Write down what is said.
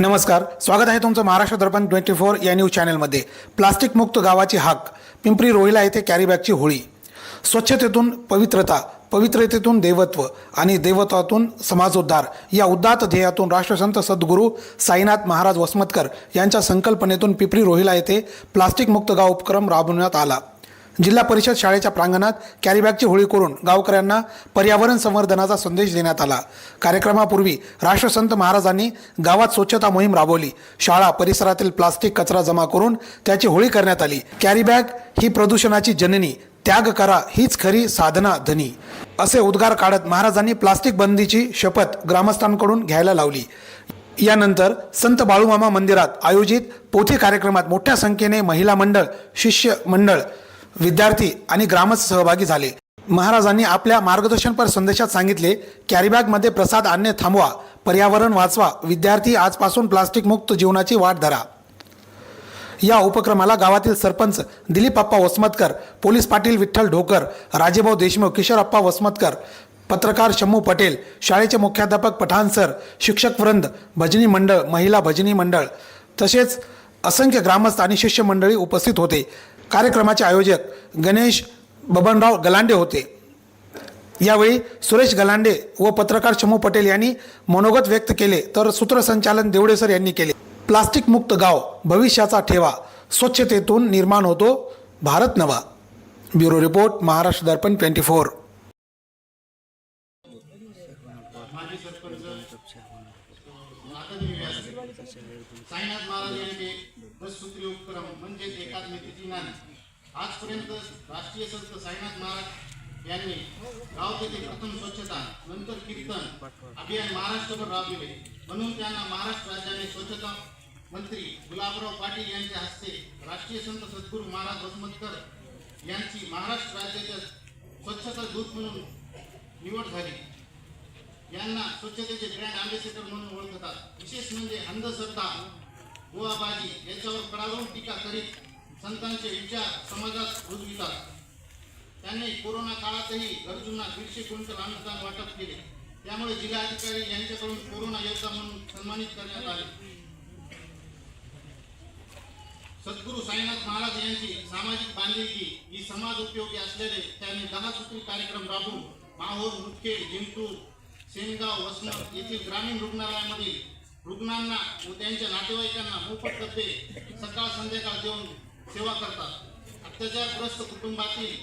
नमस्कार, स्वागत आहे तुमचं महाराष्ट्र दर्पण 24 या न्यूज चॅनलमध्ये। प्लास्टिक मुक्त गावाची हाक, पिंपरी रोहिला येथे कॅरीबॅगची होळी। स्वच्छतेतून पवित्रता, पवित्रतेतून देवत्व आणि देवत्वातून समाजोद्धार या उदात्त ध्येयातून राष्ट्रसंत सद्गुरू साईनाथ महाराज वसमतकर यांच्या संकल्पनेतून पिंपरी रोहिला येथे प्लास्टिक मुक्त गाव उपक्रम राबवण्यात आला। जिल्हा परिषद शाळेच्या प्रांगणात कॅरीबॅगची होळी करून गावकऱ्यांना पर्यावरण संवर्धनाचा संदेश देण्यात आला। कार्यक्रमापूर्वी राष्ट्रसंत महाराजांनी गावात स्वच्छता मोहीम राबवली। शाळा परिसरातील प्लास्टिक कचरा जमा करून त्याची होळी करण्यात आली। कॅरीबॅग ही प्रदूषणाची जननी, त्याग करा हीच खरी साधना धनी, असे उद्गार काढत महाराजांनी प्लास्टिक बंदीची शपथ ग्रामस्थांकडून घ्यायला लावली। यानंतर संत बाळूमामा मंदिरात आयोजित पोथी कार्यक्रमात मोठ्या संख्येने महिला मंडळ, शिष्य मंडळ, विद्यार्थी आणि ग्रामस्थ सहभागी झाले। महाराजांनी आपल्या मार्गदर्शनपर संदेशात सांगितले, कॅरीबॅगमध्ये प्रसाद आणणे थांबवा, पर्यावरण वाचवा, विद्यार्थी आजपासून प्लास्टिक मुक्त जीवनाची वाट धरा। या उपक्रमाला गावातील सरपंच दिलीपप्पा वसमतकर, पोलीस पाटील विठ्ठल ढोकर, राजेभाऊ देशमुख, किशोरप्पा वसमतकर, पत्रकार शम्मू पटेल, शाळेचे मुख्याध्यापक पठाण सर, शिक्षक वृंद, भजनी मंडळ, महिला भजनी मंडळ तसेच असंख्य ग्रामस्थ आणि शिष्य मंडळी उपस्थित होते। कार्यक्रमाचे आयोजक गणेश बबनराव गलांडे होते। यावेळी सुरेश गलांडे व पत्रकार शम्मू पटेल यांनी मनोगत व्यक्त केले, तर सूत्रसंचालन देवडे सर यांनी केले। प्लास्टिक मुक्त गाव, भविष्याचा ठेवा, स्वच्छतेतून निर्माण होतो भारत नवा। ब्युरो रिपोर्ट, महाराष्ट्र दर्पण 24। साईनाथ महाराज यांचे 10 सूत्री उपक्रम म्हणजे एकात्मिकेची नांदी। आजपर्यंत राष्ट्रीय संत साईनाथ महाराज यांनी गाव तेथे प्रथम स्वच्छता, नंतर कीर्तन अभियान महाराष्ट्रभर राबविले। म्हणून त्यांना महाराष्ट्र राज्याने स्वच्छता मंत्री गुलाबराव पाटील यांच्या हस्ते राष्ट्रीय संत सद्गुरू महाराज वसमतकर यांची महाराष्ट्र राज्याच्या स्वच्छता दूत म्हणून निवड झाली। यांना स्वच्छतेचे ब्रँड अँबॅसेडर म्हणून ओळखतात। विशेष म्हणजे अंधश्रद्धा, बुवाबाजी याच्यावर कडाडून टीका करीत संतांचे विचार समाजात रुजवितात। त्यांनी कोरोना काळातही गरजूंना 150 क्विंटल अन्नदान वाटप केले। त्यामुळे जिल्हाधिकारी यांच्याकडून कोरोना योद्धा म्हणून सन्मानित करण्यात आले। सद्गुरू साईनाथ महाराज यांची सामाजिक बांधिलकी ही समाज उपयोगी असल्याने त्यांनी 10 सूत्री कार्यक्रम राबवून माहोर, मुदखेड, जिंतूर, सेनगाव, वसमत येथील ग्रामीण रुग्णालयामधील रुग्णांना व त्यांच्या नातेवाईकांना मोफत डबे सकाळ संध्याकाळ देऊन सेवा करतात। अत्याचारग्रस्त कुटुंबातील